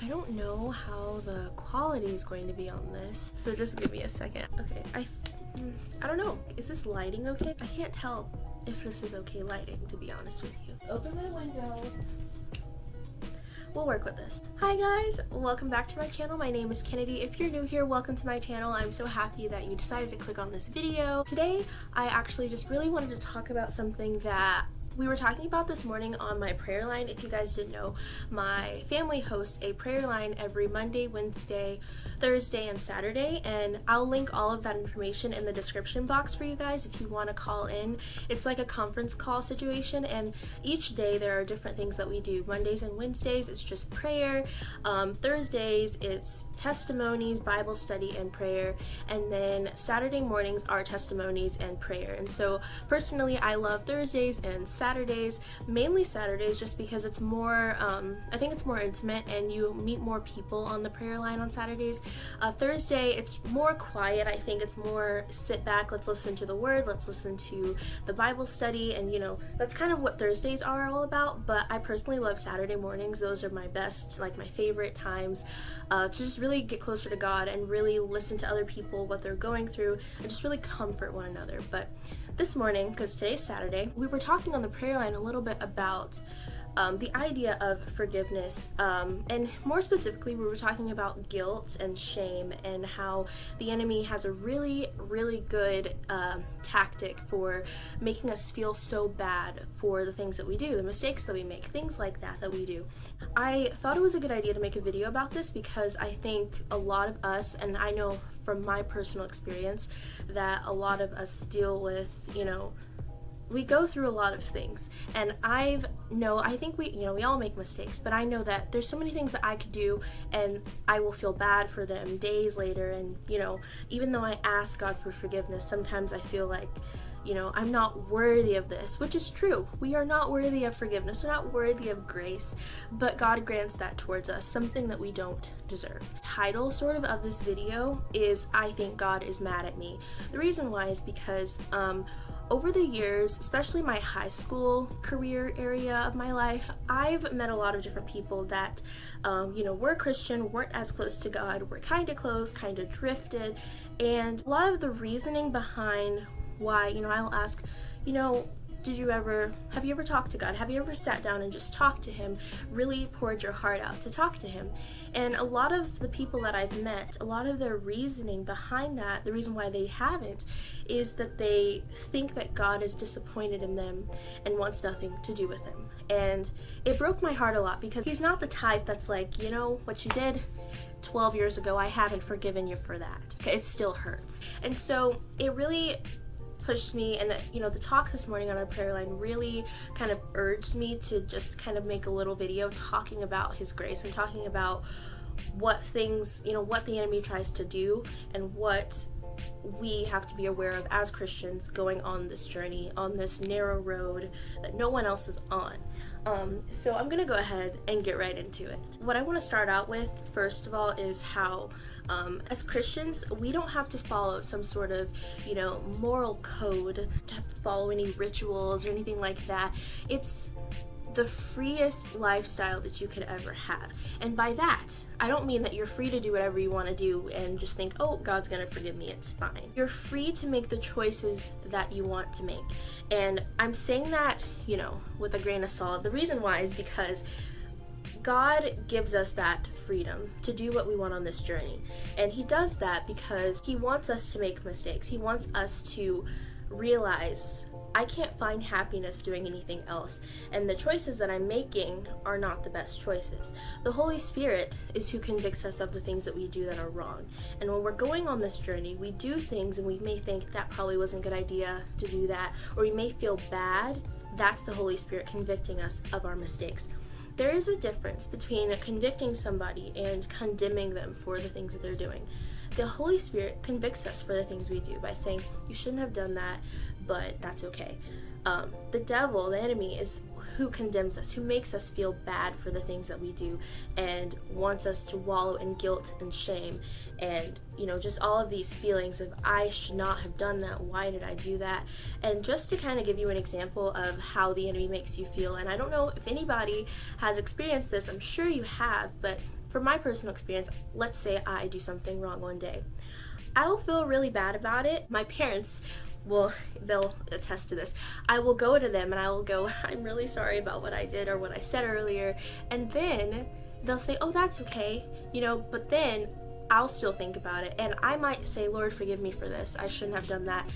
I don't know how the quality is going to be on this, so just give me a second. Okay, I don't know. Is this lighting okay? I can't tell if this is okay lighting, to be honest with you. Let's open my window. We'll work with this. Hi guys, welcome back to my channel. My name is Kennedy. If you're new here, welcome to my channel. I'm so happy that you decided to click on this video. Today, I actually just really wanted to talk about something that we were talking about this morning on my prayer line. If you guys didn't know, my family hosts a prayer line every Monday, Wednesday, Thursday, and Saturday, and I'll link all of that information in the description box for you guys if you want to call in. It's like a conference call situation, and each day there are different things that we do. Mondays and Wednesdays, it's just prayer. Thursdays, it's testimonies, Bible study, and prayer, and then Saturday mornings are testimonies and prayer. And so personally, I love Thursdays and Saturdays, mainly Saturdays, just because it's more, I think it's more intimate and you meet more people on the prayer line on Saturdays. Thursday, it's more quiet. I think it's more sit back, let's listen to the word, let's listen to the Bible study, and you know, that's kind of what Thursdays are all about. But I personally love Saturday mornings. Those are my best, like my favorite times to just really get closer to God and really listen to other people, what they're going through, and just really comfort one another. But this morning, because today's Saturday, we were talking on the prayer line a little bit about the idea of forgiveness, and more specifically we were talking about guilt and shame and how the enemy has a really good tactic for making us feel so bad for the things that we do, the mistakes that we make, things like that we do. I thought it was a good idea to make a video about this because I think a lot of us, and I know from my personal experience that a lot of us deal with, you know, we go through a lot of things, and I think we all make mistakes, but I know that there's so many things that I could do and I will feel bad for them days later. And you know, even though I ask God for forgiveness, sometimes I feel like, you know, I'm not worthy of this, which is true. We are not worthy of forgiveness. We're not worthy of grace, but God grants that towards us, something that we don't deserve. The title sort of this video is I Think God Is Mad at Me. The reason why is because over the years, especially my high school career area of my life, I've met a lot of different people that, you know, were Christian, weren't as close to God, were kind of close, kind of drifted, and a lot of the reasoning behind why, you know, I'll ask, you know, have you ever talked to God? Have you ever sat down and just talked to Him, really poured your heart out to talk to Him? And a lot of the people that I've met, a lot of their reasoning behind that, the reason why they haven't, is that they think that God is disappointed in them and wants nothing to do with them. And it broke my heart a lot because He's not the type that's like, you know, what you did 12 years ago, I haven't forgiven you for that. It still hurts. And so it really pushed me, and you know, the talk this morning on our prayer line really kind of urged me to just kind of make a little video talking about His grace and talking about what things, you know, what the enemy tries to do and what we have to be aware of as Christians going on this journey, on this narrow road that no one else is on. So I'm gonna go ahead and get right into it. What I want to start out with, first of all, is how as Christians, we don't have to follow some sort of, you know, moral code, to have to follow any rituals or anything like that. It's the freest lifestyle that you could ever have. And by that, I don't mean that you're free to do whatever you want to do and just think, oh, God's gonna forgive me, it's fine. You're free to make the choices that you want to make. And I'm saying that, you know, with a grain of salt. The reason why is because God gives us that freedom to do what we want on this journey. And He does that because He wants us to make mistakes. He wants us to realize, I can't find happiness doing anything else, and the choices that I'm making are not the best choices. The Holy Spirit is who convicts us of the things that we do that are wrong. And when we're going on this journey, we do things and we may think that probably wasn't a good idea to do that, or we may feel bad. That's the Holy Spirit convicting us of our mistakes. There is a difference between convicting somebody and condemning them for the things that they're doing. The Holy Spirit convicts us for the things we do by saying, you shouldn't have done that, but that's okay. The devil, the enemy, is who condemns us, who makes us feel bad for the things that we do and wants us to wallow in guilt and shame and, you know, just all of these feelings of I should not have done that, why did I do that? And just to kind of give you an example of how the enemy makes you feel, and I don't know if anybody has experienced this, I'm sure you have, but from my personal experience, let's say I do something wrong one day. I will feel really bad about it. My parents they'll attest to this. I will go to them and I will go, I'm really sorry about what I did or what I said earlier. And then they'll say, oh, that's okay, but then I'll still think about it. And I might say, Lord, forgive me for this. I shouldn't have done that.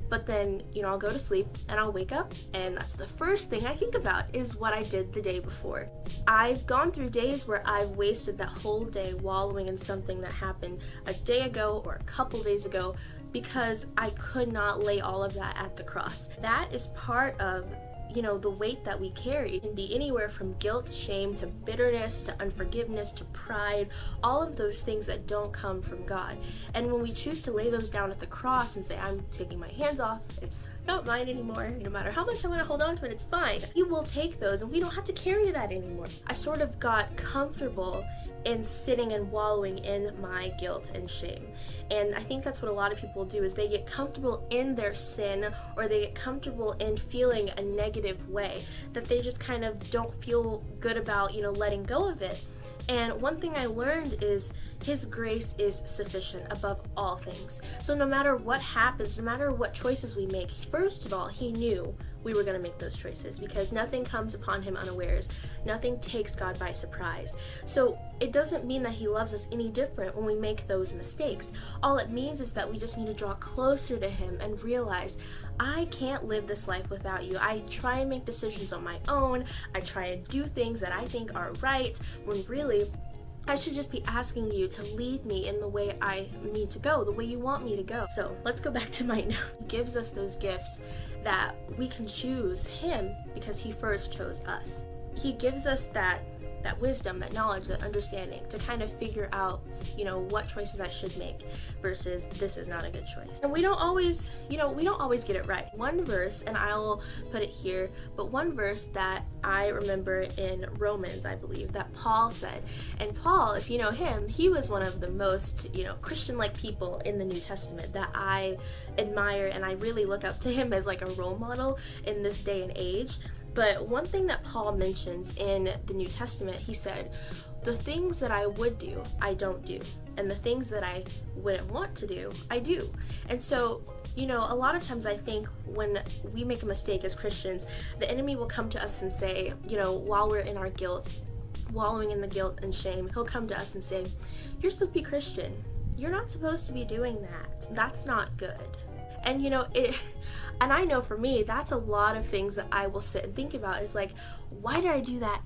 But then, I'll go to sleep and I'll wake up and that's the first thing I think about is what I did the day before. I've gone through days where I've wasted that whole day wallowing in something that happened a day ago or a couple days ago because I could not lay all of that at the cross. That is part of the weight that we carry. It can be anywhere from guilt, shame, to bitterness, to unforgiveness, to pride, all of those things that don't come from God. And when we choose to lay those down at the cross and say, I'm taking my hands off, it's not mine anymore, no matter how much I want to hold on to it, it's fine. He will take those and we don't have to carry that anymore. I sort of got comfortable in sitting and wallowing in my guilt and shame. And I think that's what a lot of people do is they get comfortable in their sin or they get comfortable in feeling a negative way that they just kind of don't feel good about, letting go of it. And one thing I learned is His grace is sufficient above all things. So no matter what happens, no matter what choices we make, first of all, He knew we were going to make those choices because nothing comes upon Him unawares. Nothing takes God by surprise. So it doesn't mean that He loves us any different when we make those mistakes. All it means is that we just need to draw closer to Him and realize, I can't live this life without you. I try and make decisions on my own. I try and do things that I think are right, when really I should just be asking you to lead me in the way I need to go, the way you want me to go. So let's go back to my note. He gives us those gifts that we can choose Him because He first chose us. He gives us that wisdom, that knowledge, that understanding to kind of figure out, what choices I should make versus this is not a good choice. And we don't always get it right. One verse, and I'll put it here, but one verse that I remember in Romans, I believe, that Paul said, and Paul, if you know him, he was one of the most, Christian-like people in the New Testament that I admire, and I really look up to him as like a role model in this day and age. But one thing that Paul mentions in the New Testament, he said, the things that I would do, I don't do. And the things that I wouldn't want to do, I do. And so, a lot of times I think when we make a mistake as Christians, the enemy will come to us and say, while we're in our guilt, wallowing in the guilt and shame, he'll come to us and say, you're supposed to be Christian. You're not supposed to be doing that. That's not good. And and I know for me, that's a lot of things that I will sit and think about is like, why did I do that?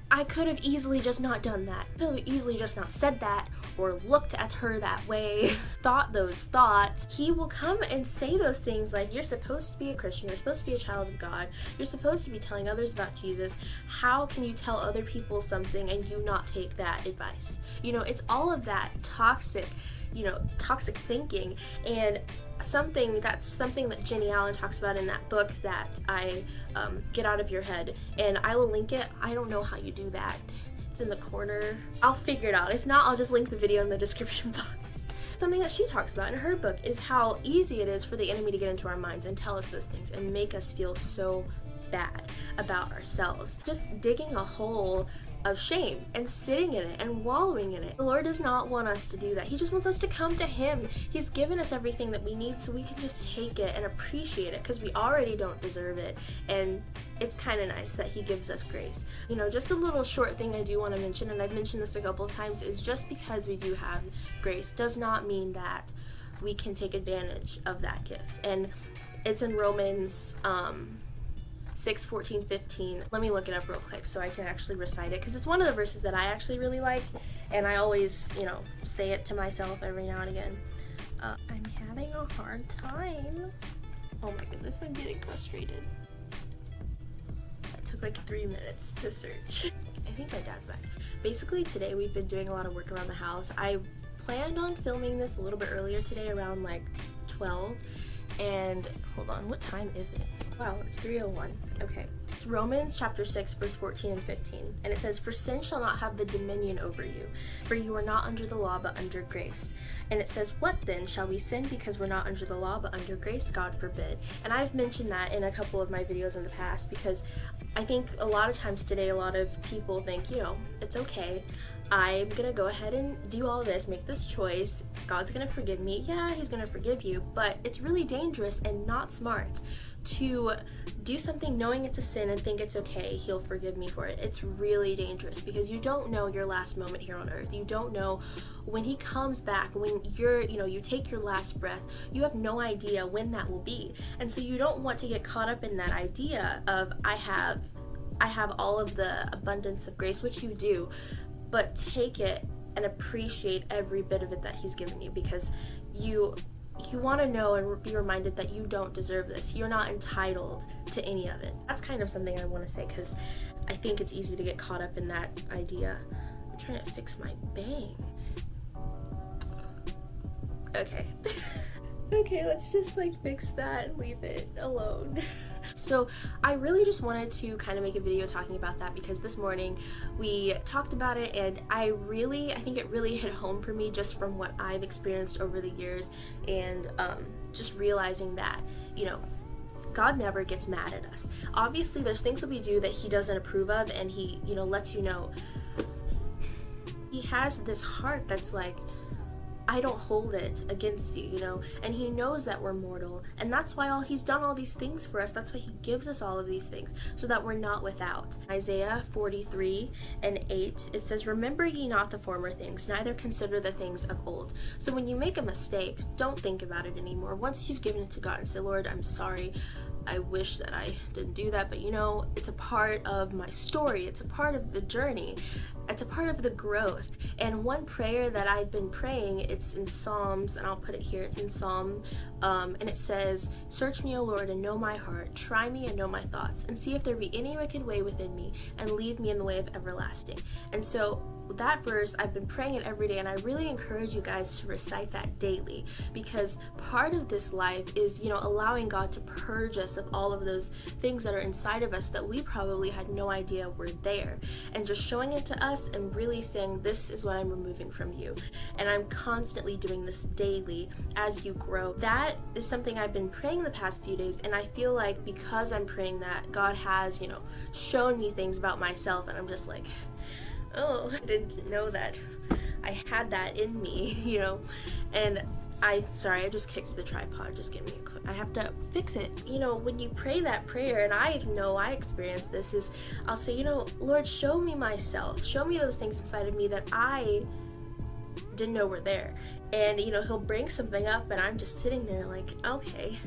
I could have easily just not done that. I could have easily just not said that or looked at her that way, thought those thoughts. He will come and say those things like, you're supposed to be a Christian, you're supposed to be a child of God, you're supposed to be telling others about Jesus. How can you tell other people something and you not take that advice? It's all of that toxic thinking, and something that Jennie talks about in that book that I Get Out of Your Head, and I will link it. I don't know how you do that. It's in the corner. I'll figure it out. If not, I'll just link the video in the description box. Something that she talks about in her book is how easy it is for the enemy to get into our minds and tell us those things and make us feel so bad about ourselves. Just digging a hole of shame and sitting in it and wallowing in it. The Lord does not want us to do that. He just wants us to come to Him. He's given us everything that we need so we can just take it and appreciate it because we already don't deserve it, and it's kind of nice that He gives us grace. Just a little short thing I do want to mention, and I've mentioned this a couple of times, is just because we do have grace does not mean that we can take advantage of that gift. And it's in Romans 6:14-15. Let me look it up real quick so I can actually recite it because it's one of the verses that I actually really like, and I always, say it to myself every now and again. I'm having a hard time. Oh my goodness, I'm getting frustrated. That took like 3 minutes to search. I think my dad's back. Basically, today we've been doing a lot of work around the house. I planned on filming this a little bit earlier today, around like 12. And hold on, what time is it? Wow, it's 3:01. Okay. It's Romans chapter 6, verse 14 and 15. And it says, "For sin shall not have the dominion over you, for you are not under the law, but under grace." And it says, "What then? Shall we sin because we're not under the law, but under grace? God forbid." And I've mentioned that in a couple of my videos in the past, because I think a lot of times today, a lot of people think, you know, it's okay. I'm gonna go ahead and do all this, make this choice. God's gonna forgive me. Yeah, he's gonna forgive you, but it's really dangerous and not smart to do something knowing it's a sin and think it's okay, he'll forgive me for it. It's really dangerous because you don't know your last moment here on earth. You don't know when he comes back, when you take your last breath. You have no idea when that will be. And so you don't want to get caught up in that idea of I have all of the abundance of grace, which you do, but take it and appreciate every bit of it that he's given you, because you want to know and be reminded that you don't deserve this. You're not entitled to any of it. That's kind of something I want to say, because I think it's easy to get caught up in that idea. I'm trying to fix my bang. Okay. Okay, let's just fix that and leave it alone. So I really just wanted to kind of make a video talking about that, because this morning we talked about it, and I think it really hit home for me just from what I've experienced over the years, and just realizing that, you know, God never gets mad at us. Obviously there's things that we do that he doesn't approve of, and he, you know, lets you know. He has this heart that's like, I don't hold it against you, you know, and he knows that we're mortal, and that's why he's done all these things for us. That's why he gives us all of these things, so that we're not without. Isaiah 43:8, it says, "Remember ye not the former things, neither consider the things of old." So when you make a mistake, don't think about it anymore. Once you've given it to God and say, "Lord, I'm sorry, I wish that I didn't do that, but you know, it's a part of my story, it's a part of the journey, it's a part of the growth." And one prayer that I've been praying, it's in Psalms, and I'll put it here, it's in Psalm, and it says, "Search me, O Lord, and know my heart, try me and know my thoughts, and see if there be any wicked way within me, and lead me in the way of everlasting." And so that verse, I've been praying it every day, and I really encourage you guys to recite that daily, because part of this life is, you know, allowing God to purge us of all of those things that are inside of us that we probably had no idea were there, and just showing it to us and really saying, this is what I'm removing from you. And I'm constantly doing this daily as you grow. That is something I've been praying the past few days, and I feel like because I'm praying that, God has, you know, shown me things about myself, and I'm just like, oh, I didn't know that I had that in me, you know. And sorry, I just kicked the tripod. Just give me a clip. I have to fix it. You know, when you pray that prayer, and I know I experienced this, is I'll say, you know, Lord, show me myself. Show me those things inside of me that I didn't know were there. And, you know, he'll bring something up, and I'm just sitting there like, okay,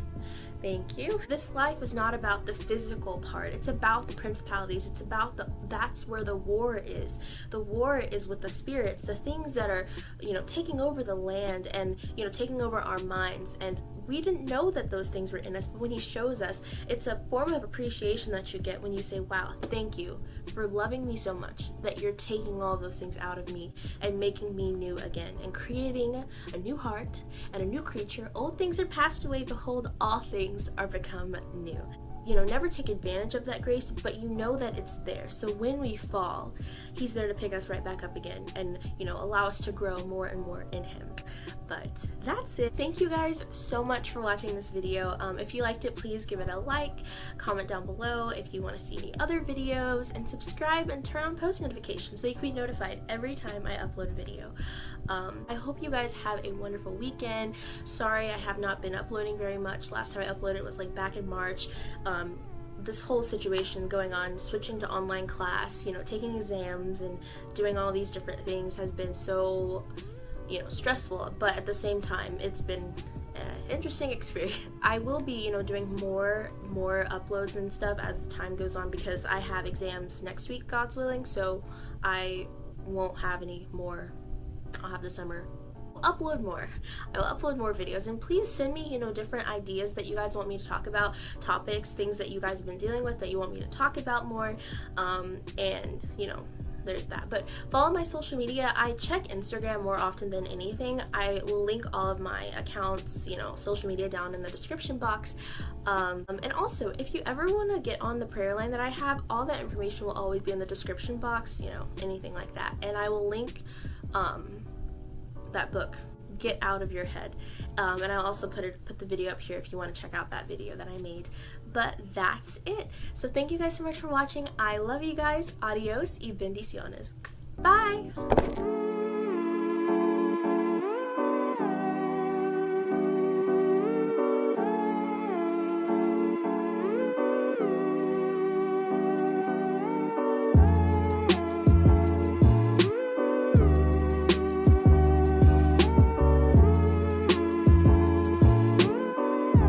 thank you. This life is not about the physical part. It's about the principalities. It's about that's where the war is. The war is with the spirits, the things that are, you know, taking over the land and, you know, taking over our minds. And we didn't know that those things were in us, but when he shows us, it's a form of appreciation that you get when you say, wow, thank you for loving me so much that you're taking all those things out of me and making me new again and creating a new heart and a new creature. Old things are passed away, behold, all things are become new. You know, never take advantage of that grace, but you know that it's there. So when we fall, he's there to pick us right back up again and, you know, allow us to grow more and more in him. But that's it. Thank you guys so much for watching this video. If you liked it, please give it a like, comment down below if you want to see any other videos, and subscribe and turn on post notifications so you can be notified every time I upload a video. I hope you guys have a wonderful weekend. Sorry I have not been uploading very much. Last time I uploaded was like back in March. This whole situation going on, switching to online class, you know, taking exams and doing all these different things has been so, you know, stressful, but at the same time it's been an interesting experience. I will be, you know, doing more uploads and stuff as the time goes on, because I have exams next week, God's willing, so I won't have any more. I'll have the summer. I will upload more videos, and please send me, you know, different ideas that you guys want me to talk about, topics, things that you guys have been dealing with that you want me to talk about more, and, you know, there's that. But follow my social media. I check Instagram more often than anything. I will link all of my accounts, you know, social media down in the description box. And also, if you ever want to get on the prayer line that I have, all that information will always be in the description box, you know, anything like that. And I will link that book, Get Out of Your Head. And I'll also put the video up here if you want to check out that video that I made. But that's it. So thank you guys so much for watching. I love you guys. Adios y bendiciones. Bye!